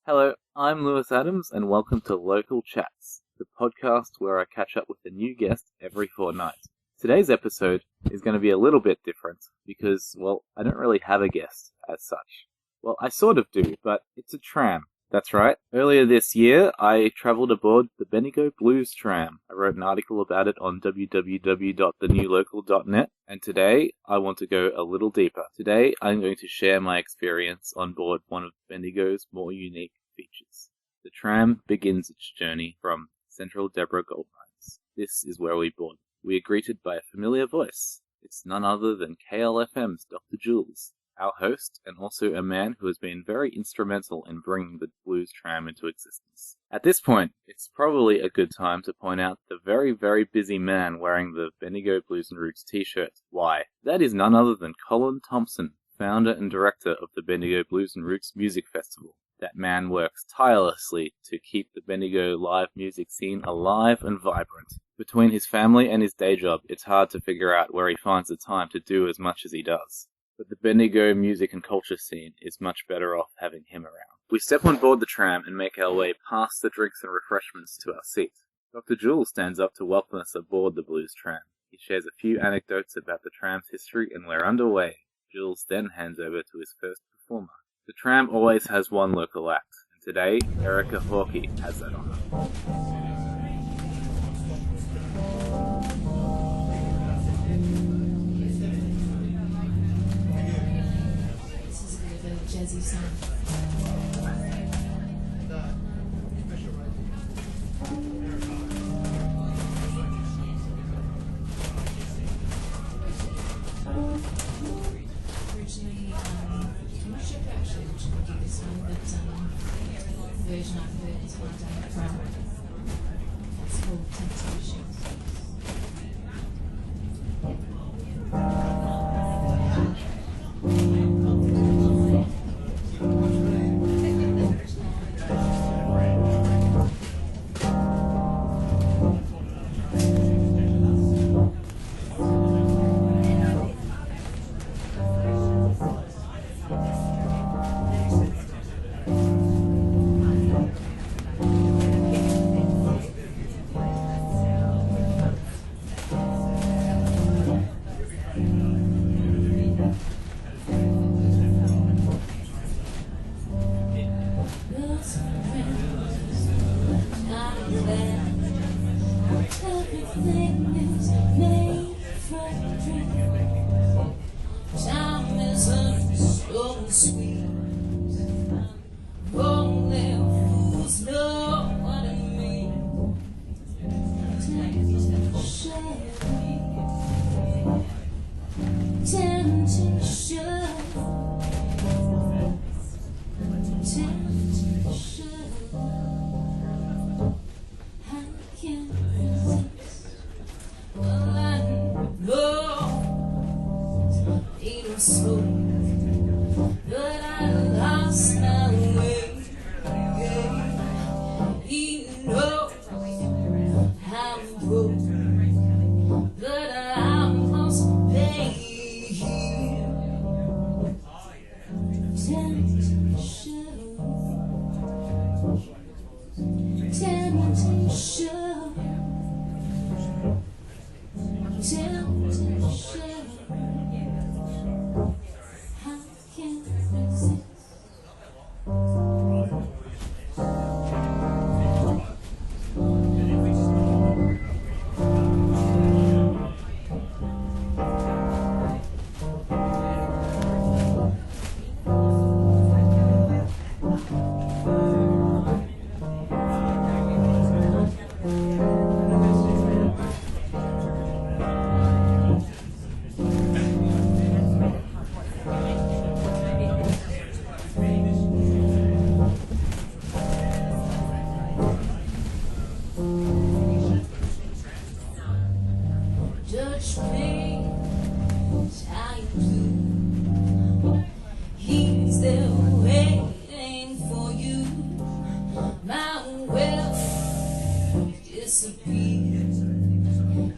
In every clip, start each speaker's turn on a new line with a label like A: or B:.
A: Hello, I'm Lewis Adams, and welcome to Local Chats, the podcast where I catch up with a new guest every fortnight. Today's episode is going to be a little bit different because, well, I don't really have a guest as such. Well, I sort of do, but it's a tram. That's right. Earlier this year, I travelled aboard the Bendigo Blues Tram. I wrote an article about it on www.thenewlocal.net, and today I want to go a little deeper. Today, I'm going to share my experience on board one of Bendigo's more unique features. The tram begins its journey from Central Deborah Gold Mines. This is where we board. We are greeted by a familiar voice. It's none other than KLFM's Dr. Jules, our host, and also a man who has been very instrumental in bringing the Blues Tram into existence. At this point, it's probably a good time to point out the very, very busy man wearing the Bendigo Blues and Roots t-shirt. Why? That is none other than Colin Thompson, founder and director of the Bendigo Blues and Roots Music Festival. That man works tirelessly to keep the Bendigo live music scene alive and vibrant. Between his family and his day job, it's hard to figure out where he finds the time to do as much as he does. But the Bendigo music and culture scene is much better off having him around. We step on board the tram and make our way past the drinks and refreshments to our seat. Dr. Jules stands up to welcome us aboard the Blues Tram. He shares a few anecdotes about the tram's history and we're underway. Jules then hands over to his first performer. The tram always has one local act, and today, Erica Hawkey has that honour.
B: Jazzy sound. Originally, I'm not sure if I actually originally did this one, but the version I've heard is one done at Tram. It's called Temptation.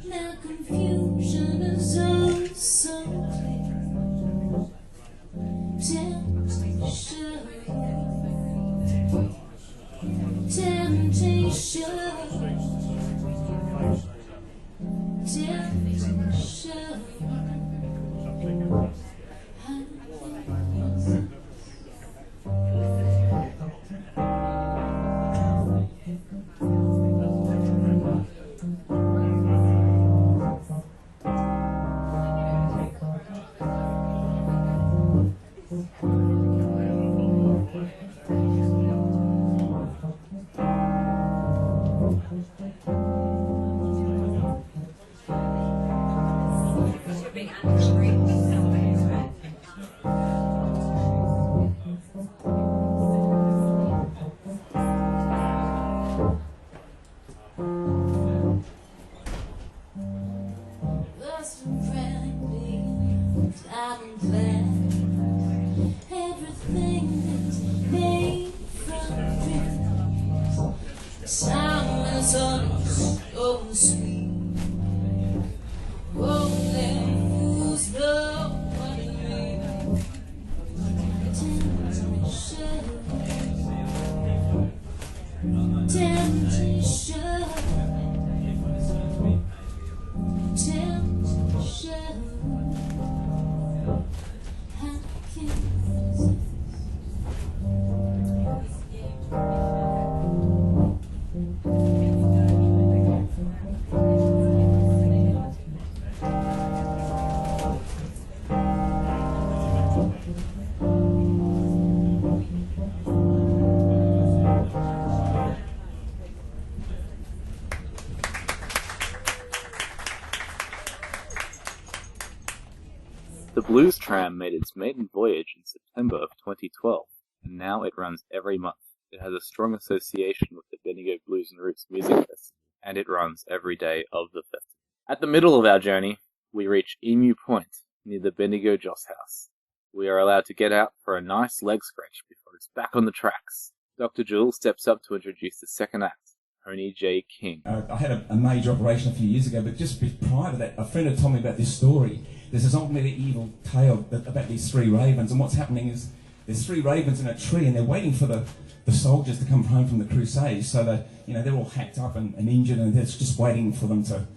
B: Now confusion is all so temptation.
A: The Blues Tram made its maiden voyage in September of 2012, and now it runs every month. It has a strong association with the Bendigo Blues and Roots Music Festival, and it runs every day of the festival. At the middle of our journey, we reach Emu Point, near the Bendigo Joss House. We are allowed to get out for a nice leg scratch before it's back on the tracks. Dr. Jules steps up to introduce the second act, Tony J. King.
C: I had a major operation a few years ago, but just prior to that, a friend had told me about this story. There's this old medieval tale about these three ravens, and what's happening is there's three ravens in a tree, and they're waiting for the soldiers to come home from the Crusades. So they're all hacked up and injured, and they're just waiting for them to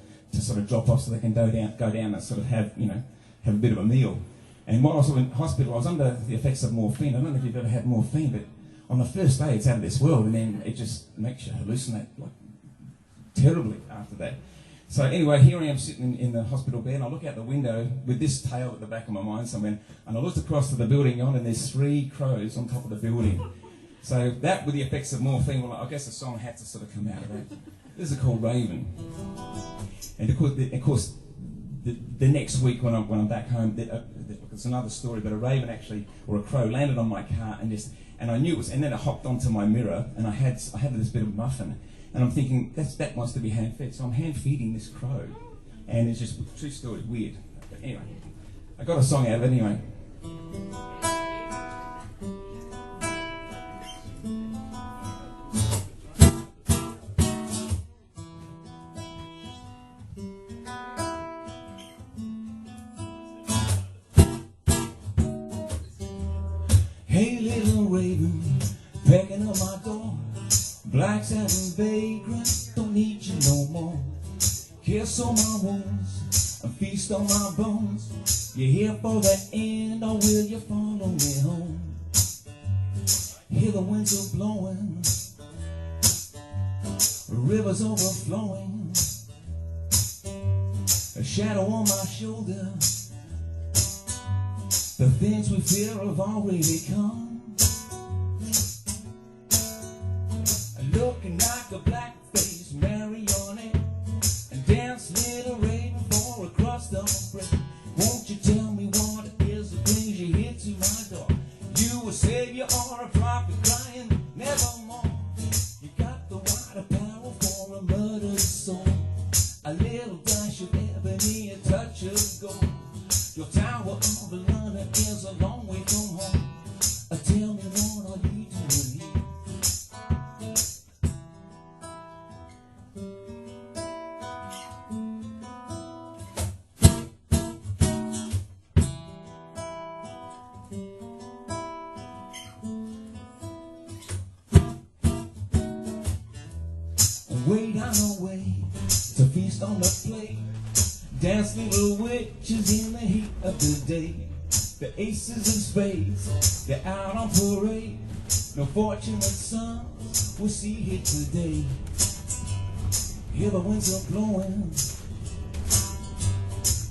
C: sort of drop off so they can go down and sort of have a bit of a meal. And while I was in hospital, I was under the effects of morphine. I don't know if you've ever had morphine, but on the first day it's out of this world, and then it just makes you hallucinate like terribly after that. So anyway, here I am sitting in the hospital bed, and I look out the window with this tale at the back of my mind somewhere, and I looked across to the building yonder, and there's three crows on top of the building. So that, with the effects of morphine, well, I guess the song had to sort of come out of that. This is called Raven. And of course, the next week when I'm back home, it's another story, but a raven actually, or a crow, landed on my car, and I knew it was, and then it hopped onto my mirror, and I had this bit of muffin. And I'm thinking, that wants to be hand-fed, so I'm hand-feeding this crow. And it's just, true story, weird. But anyway, I got a song out of it anyway. Hey, little raven, pecking on my door. Blacks and vagrant, don't need you no more. Kiss on my wounds and feast on my bones. You here for the end, or will you follow me home? Hear the winds are blowing, rivers overflowing, a shadow on my shoulder. The things we fear have already come. Looking like a black-faced marionette, and dance little raven for a crust of bread. Won't you tell me what it is that brings you here to my door? You a savior or a prophet crying nevermore. You got the water power for a murdered soul, a little dash of ebony, a touch of gold. Your tower of London is a long way from home. Tell me what are you doing here? way down the way to feast on the plate. Dance little witches in the heat of the day. The aces of spades, they're out on parade. No fortunate sons we'll see here today. Hear the winds are blowing,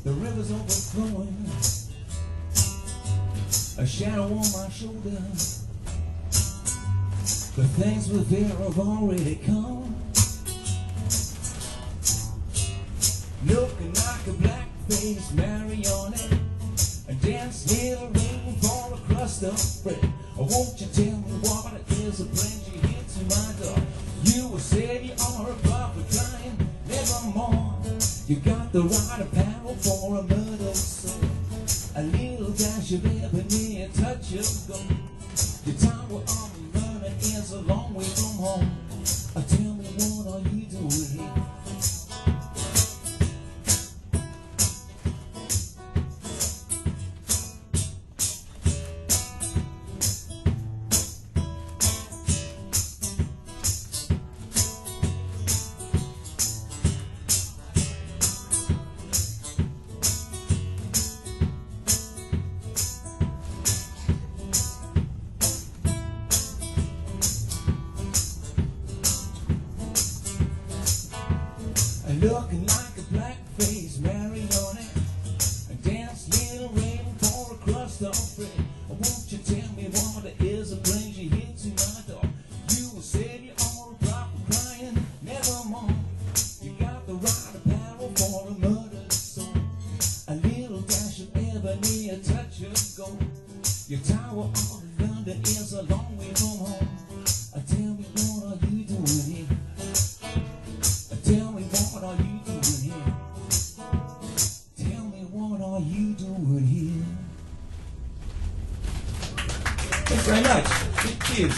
C: the river's overflowing. A shadow on my shoulder, the things we fear have already come. Looking like a black-faced marionette, a dance near the rain fall across the bread. Won't you tell me what it is that brings you here to my door? You will say you are a prophet crying, nevermore. You got the right apparel for a murdered soul. A little dash of ebony, a touch of gold. The tower of the learning is a long way from home. Tell me, what are you doing here? Looking like a black-faced marionette, a dance little rain pour across the bread. Won't you tell me what it is that brings you here to my door? You will say you are a prophet crying, nevermore. You got the right apparel for a murdered soul. A little dash of ebony, a touch of gold. Your tower of London is a long way from home. Tell me, what are you doing here? Tell me, what are you doing here? Tell me, what are you doing here? Thanks very much. Cheers.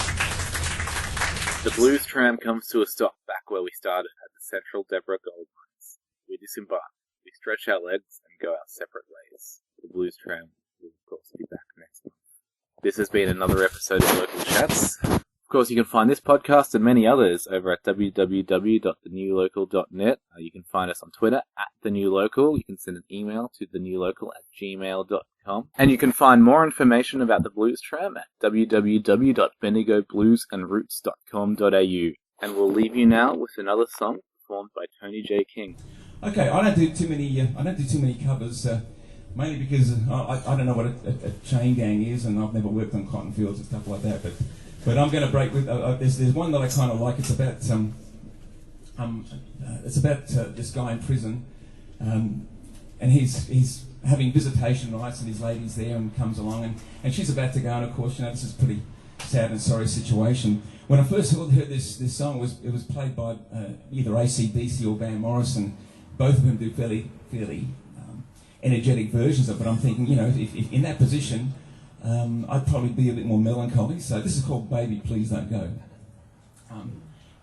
A: The blues tram comes to a stop back where we started at the Central Deborah Gold Mines. We disembark, we stretch our legs and go our separate ways. The blues tram will of course be back next month. This has been another episode of Local Chats. Of course, you can find this podcast and many others over at www.thenewlocal.net. You can find us on Twitter @thenewlocal. You can send an email to thenewlocal@gmail.com. And you can find more information about the Blues Tram at www.bendigobluesandroots.com.au. And we'll leave you now with another song performed by Tony J. King.
C: Okay, I don't do too many covers, mainly because I don't know what a chain gang is, and I've never worked on cotton fields and stuff like that. But I'm going to break with. There's one that I kind of like. It's about this guy in prison, and he's having visitation rights, and his lady's there and comes along, and she's about to go, and of course, this is a pretty sad and sorry situation. When I first heard this song, it was played by either AC/DC or Van Morrison. Both of them do fairly energetic versions of it. I'm thinking, if in that position, I'd probably be a bit more melancholy. So this is called Baby Please Don't Go.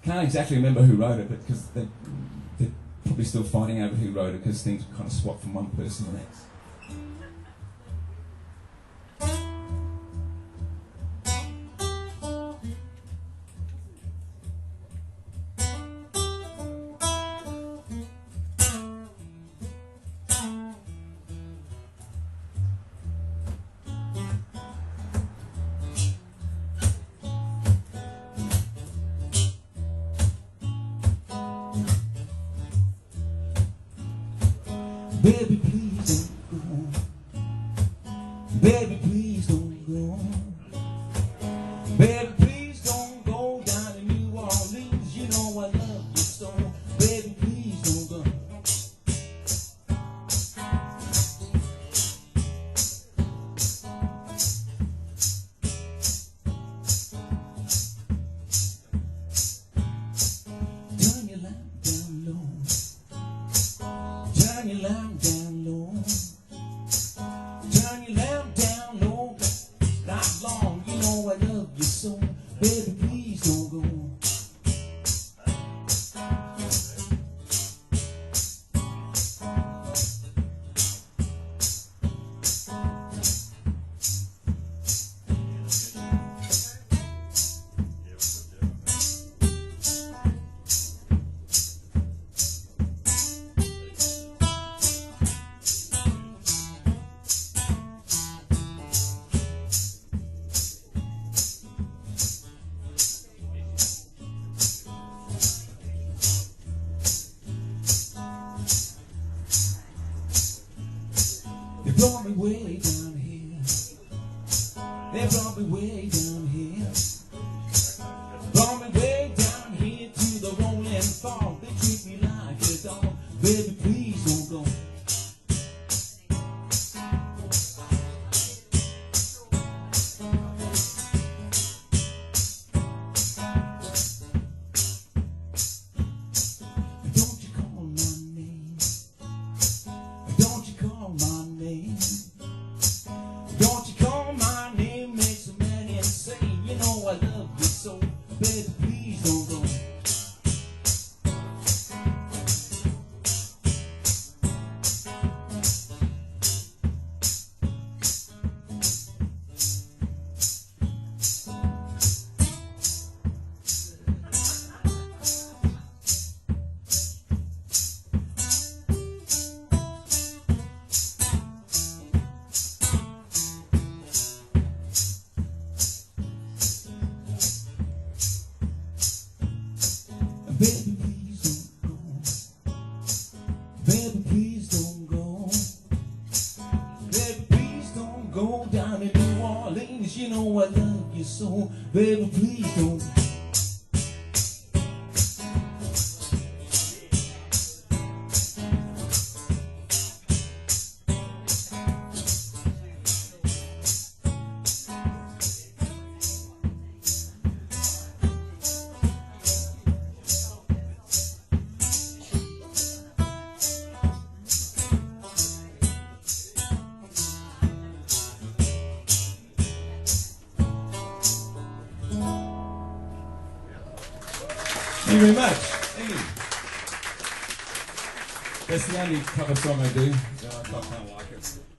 C: Can't exactly remember who wrote it, but because they're probably still fighting over who wrote it, because things kind of swap from one person to the next. Baby, please don't go. Baby, please don't go. Baby, please don't go down to New Orleans. You know I love you so. Baby, please don't go. Turn your lamp down low. Turn your lamp down low. Turn your lamp down They brought me way down here. Brought me way down here to the rolling fall. They treat me like a dog. Baby, please don't go. Don't you call my name. Don't you call my name. Don't you call my name. Makes a man insane. You know I love you so. Baby, please don't go. Baby, please don't go. Baby, please don't go. Baby, please don't go down in New Orleans. You know I love you so. Baby, please don't. Thank you very much. Thank you. That's the only cover song I do, so I kind of like it.